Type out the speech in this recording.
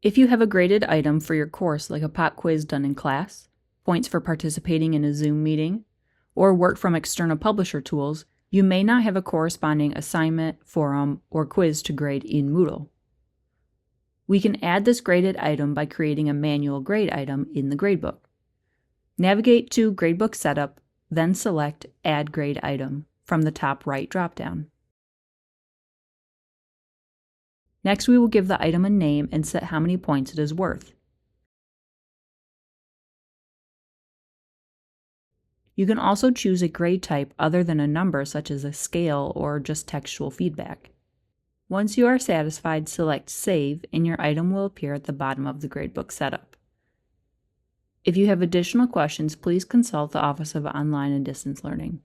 If you have a graded item for your course like a pop quiz done in class, points for participating in a Zoom meeting, or work from external publisher tools, you may not have a corresponding assignment, forum, or quiz to grade in Moodle. We can add this graded item by creating a manual grade item in the gradebook. Navigate to Gradebook Setup, then select Add Grade Item from the top right dropdown. Next, we will give the item a name and set how many points it is worth. You can also choose a grade type other than a number, such as a scale or just textual feedback. Once you are satisfied, select Save and your item will appear at the bottom of the gradebook setup. If you have additional questions, please consult the Office of Online and Distance Learning.